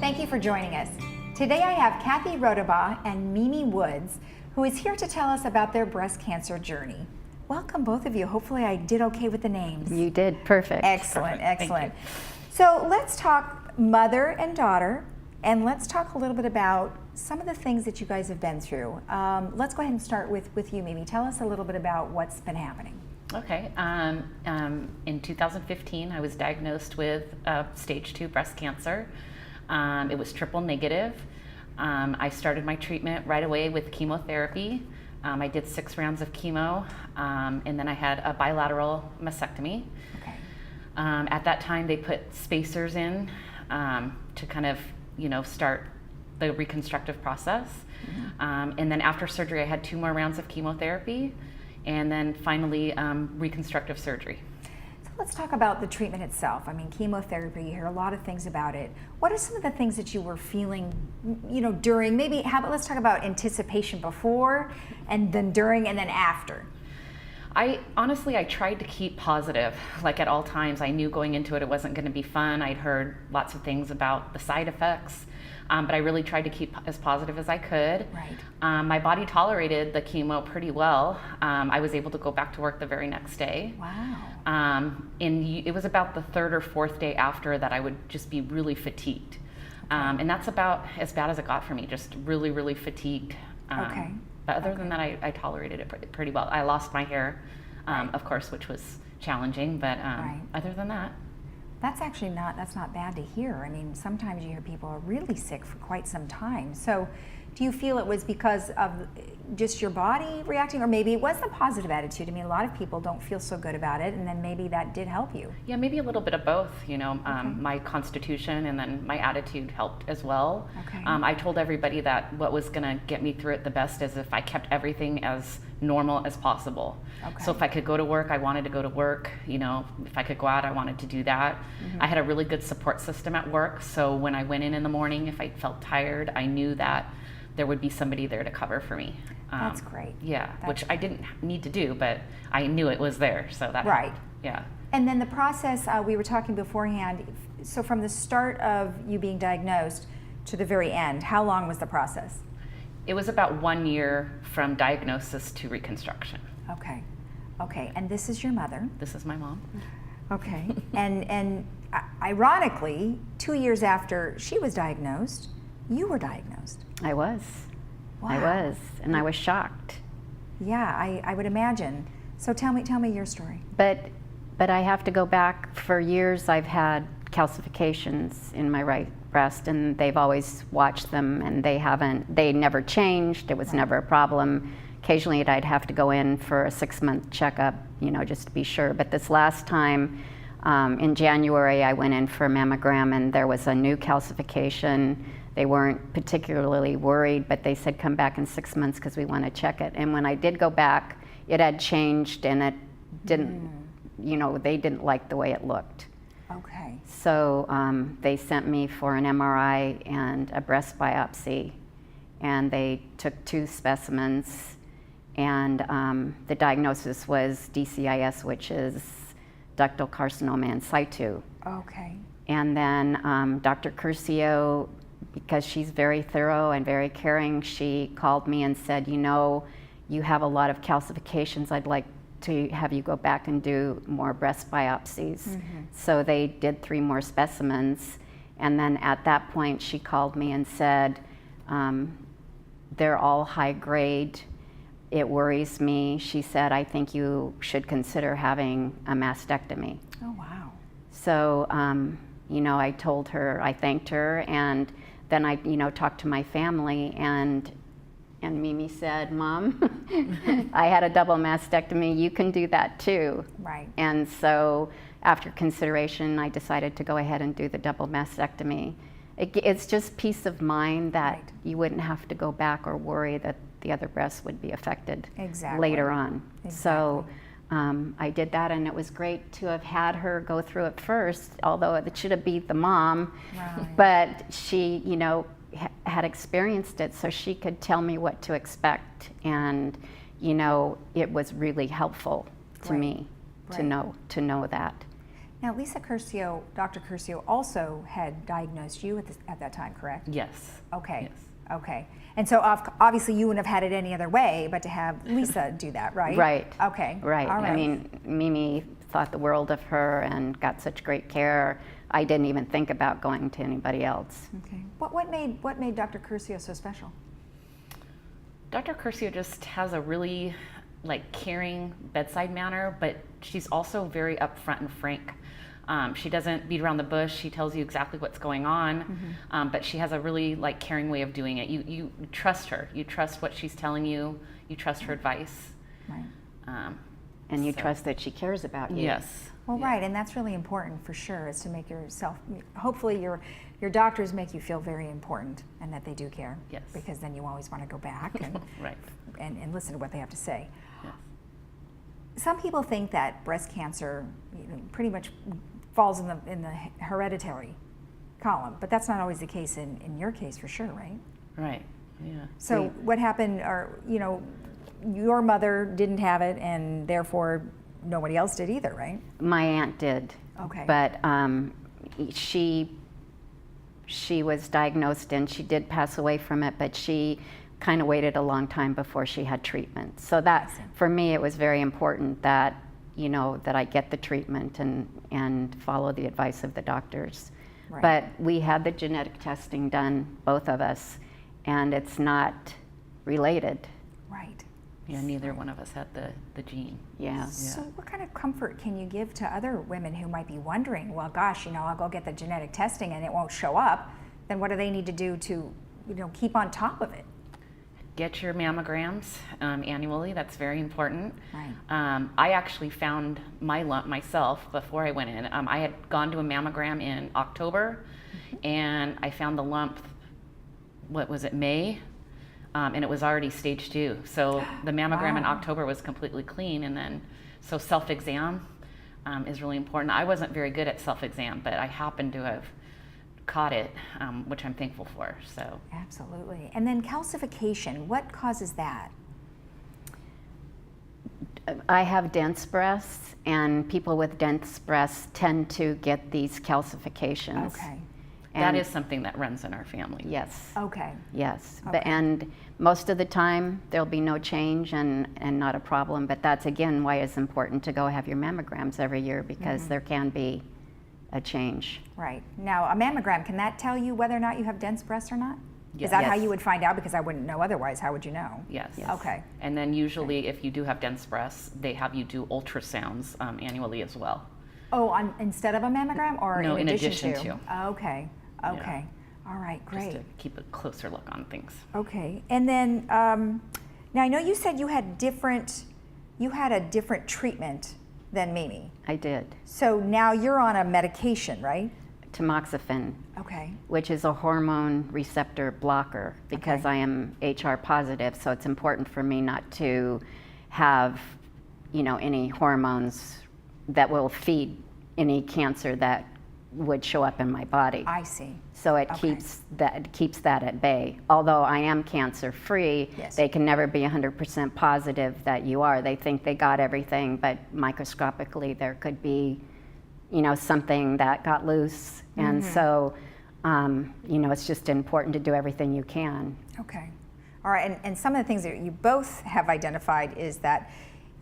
Thank you for joining us. Today I have Kathy Rodabaugh and Mimi Woods, who is here to tell us about their breast cancer journey. Welcome, both of you. Hopefully I did okay with the names. You did perfect. Excellent, Perfect. excellent. So let's talk mother and daughter, and let's talk a little bit about some of the things that you guys have been through. Let's go ahead and start with you, Mimi. Tell us a little bit about what's been happening. Okay. In 2015, I was diagnosed with stage 2 breast cancer. It was triple negative. I started my treatment right away with chemotherapy. I did 6 rounds of chemo, and then I had a bilateral mastectomy. Okay. At that time, they put spacers in to kind of, start the reconstructive process. Mm-hmm. And then after surgery, I had 2 more rounds of chemotherapy, and then finally reconstructive surgery. So let's talk about the treatment itself. I mean, chemotherapy, you hear a lot of things about it. What are some of the things that you were feeling, during, maybe, let's talk about anticipation before, and then during, and then after. I tried to keep positive, like at all times. I knew going into it, it wasn't going to be fun. I'd heard lots of things about the side effects, but I really tried to keep as positive as I could. Right. My body tolerated the chemo pretty well. I was able to go back to work the very next day. Wow. And it was about the 3rd or 4th day after that I would just be really fatigued. Okay. And that's about as bad as it got for me, just really, really fatigued. Okay. But other than that, I tolerated it pretty well. I lost my hair, Right. of course, which was challenging, but Right. other than that. That's not bad to hear. I mean, sometimes you hear people are really sick for quite some time. So do you feel it was because of just your body reacting, or maybe it was the positive attitude? I mean, a lot of people don't feel so good about it, and then maybe that did help you. Yeah, maybe a little bit of both. My constitution and then my attitude helped as well. Okay. I told everybody that what was going to get me through it the best is if I kept everything as normal as possible. Okay. So if I could go to work, I wanted to go to work. If I could go out, I wanted to do that. Mm-hmm. I had a really good support system at work. So when I went in the morning, if I felt tired, I knew that there would be somebody there to cover for me. That's great. Yeah, That's which great. I didn't need to do, but I knew it was there, so that Right. helped. Yeah. And then the process, we were talking beforehand, so from the start of you being diagnosed to the very end, how long was the process? It was about 1 year from diagnosis to reconstruction. Okay. Okay, and this is your mother. This is my mom. Okay. and ironically, 2 years after she was diagnosed, you were diagnosed. I was. Wow. I was, and I was shocked. Yeah, I would imagine. So tell me your story. But I have to go back. For years I've had calcifications in my right breast, and they've always watched them, and they never changed. It was never a problem. Occasionally I'd have to go in for a 6-month checkup, just to be sure. But this last time, in January, I went in for a mammogram, and there was a new calcification. They weren't particularly worried, but they said, come back in 6 months because we want to check it. And when I did go back, it had changed, and it didn't, they didn't like the way it looked. Okay. So they sent me for an MRI and a breast biopsy, and they took 2 specimens, and the diagnosis was DCIS, which is ductal carcinoma in situ. Okay. And then Dr. Curcio, because she's very thorough and very caring, she called me and said, you have a lot of calcifications. I'd like to have you go back and do more breast biopsies. Mm-hmm. So they did 3 more specimens. And then at that point, she called me and said, they're all high grade. It worries me. She said, I think you should consider having a mastectomy. Oh, wow. So, I told her, I thanked her, and then I, talked to my family, and Mimi said, Mom, I had a double mastectomy. You can do that too. Right. And so after consideration, I decided to go ahead and do the double mastectomy. It's just peace of mind that Right. you wouldn't have to go back or worry that the other breast would be affected Exactly. later on. Exactly. So I did that, and it was great to have had her go through it first, although it should have beat the mom. Right. But she, had experienced it, so she could tell me what to expect, and it was really helpful to Right. me Right. to know that. Now, Dr. Curcio also had diagnosed you at that time, correct? Yes. Okay. Yes. Okay. And so obviously you wouldn't have had it any other way but to have Lisa do that, right? Right. Okay. Right. All right. I mean, Mimi thought the world of her and got such great care. I didn't even think about going to anybody else. Okay. What made Dr. Curcio so special? Dr. Curcio just has a really caring bedside manner, but she's also very upfront and frank. She doesn't beat around the bush. She tells you exactly what's going on, but she has a really caring way of doing it. You trust her. You trust what she's telling you. You trust her advice. Right. And you trust that she cares about you. Yes. Well, right, and that's really important for sure, is to make yourself, hopefully your doctors make you feel very important and that they do care. Yes. Because then you always want to go back and, Right. and listen to what they have to say. Yes. Some people think that breast cancer pretty much falls in the hereditary column, but that's not always the case in your case for sure, right? Right. Yeah. So what happened, or your mother didn't have it and therefore nobody else did either, right? My aunt did. Okay. But she was diagnosed and she did pass away from it, but she kind of waited a long time before she had treatment. So that, for me, it was very important that that I get the treatment and follow the advice of the doctors. Right. But we had the genetic testing done, both of us, and it's not related. Right. Yeah, neither one of us had the gene. Yeah. So what kind of comfort can you give to other women who might be wondering, well, gosh, I'll go get the genetic testing and it won't show up, then what do they need to do to, keep on top of it? Get your mammograms annually. That's very important. Right. I actually found my lump myself before I went in. I had gone to a mammogram in October, and I found the lump, May? And it was already stage 2. So the mammogram in October was completely clean, and then, so self-exam is really important. I wasn't very good at self-exam, but I happened to have caught it, which I'm thankful for. So Absolutely. And then calcification, what causes that? I have dense breasts, and people with dense breasts tend to get these calcifications. Okay. that is something that runs in our family. Yes. Okay. Yes. Okay. And most of the time there'll be no change and not a problem, but that's again why it's important to go have your mammograms every year, because there can be a change. Right. Now, a mammogram, can that tell you whether or not you have dense breasts or not? Yes. Is that how Yes. you would find out? Because I wouldn't know otherwise. How would you know? Yes. Okay. And then usually if you do have dense breasts, they have you do ultrasounds annually as well. Oh, instead of a mammogram, or No, in addition to. Okay. Okay. All right. Great. Just to keep a closer look on things. Okay. And then now I know you said you had a different treatment than Mimi. I did. So now you're on a medication, right? Tamoxifen, Okay. which is a hormone receptor blocker, because Okay. I am HR positive, so it's important for me not to have, any hormones that will feed any cancer that would show up in my body. I see. So it Okay. keeps that at bay. Although I am cancer free, Yes. they can never be 100% positive that you are. They think they got everything, but microscopically there could be, something that got loose. And so, it's just important to do everything you can. Okay. All right. And some of the things that you both have identified is that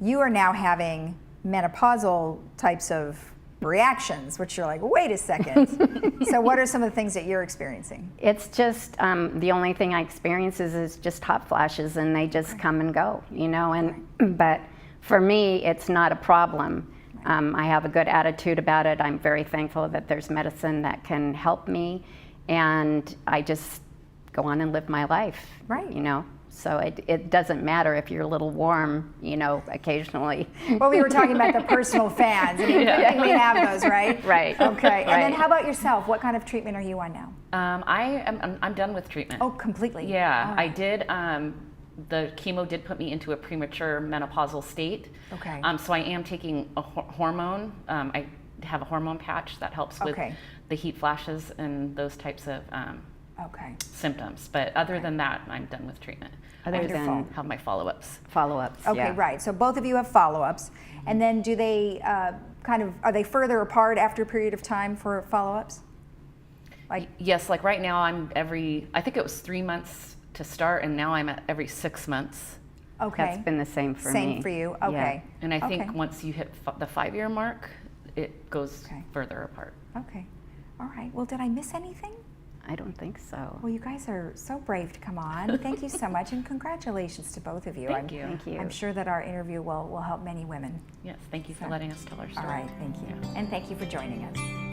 you are now having menopausal types of reactions, which you're like, wait a second. So what are some of the things that you're experiencing? It's just the only thing I experience is just hot flashes, and they just come and go, but for me, it's not a problem. I have a good attitude about it. I'm very thankful that there's medicine that can help me, and I just go on and live my life, Right. So it doesn't matter if you're a little warm, occasionally. Well, we were talking about the personal fans. I mean, good thing we have those, right? Right. Okay. And then Right. how about yourself? What kind of treatment are you on now? I'm done with treatment. Oh, completely. Yeah, All I right. did. The chemo did put me into a premature menopausal state. Okay. So I am taking a hormone. I have a hormone patch that helps with Okay. the heat flashes and those types of Okay. symptoms. But other than that, I'm done with treatment. Other I just than have my follow-ups. follow-ups. Okay, yeah. right. So both of you have follow-ups. And then do they kind of, are they further apart after a period of time for follow-ups? Like, Yes, like right now I think it was 3 months to start, and now I'm at every 6 months. okay. That's been the same for me. Same for you, Yeah. okay. And I think Okay. once you hit the 5-year mark, it goes Okay. further apart. Okay, all right. Well, did I miss anything? I don't think so. Well, you guys are so brave to come on. Thank you so much, and congratulations to both of you. Thank you. Thank you. I'm sure that our interview will help many women. Yes, thank you for So- letting us tell our story. All right, thank you. Yeah. And thank you for joining us.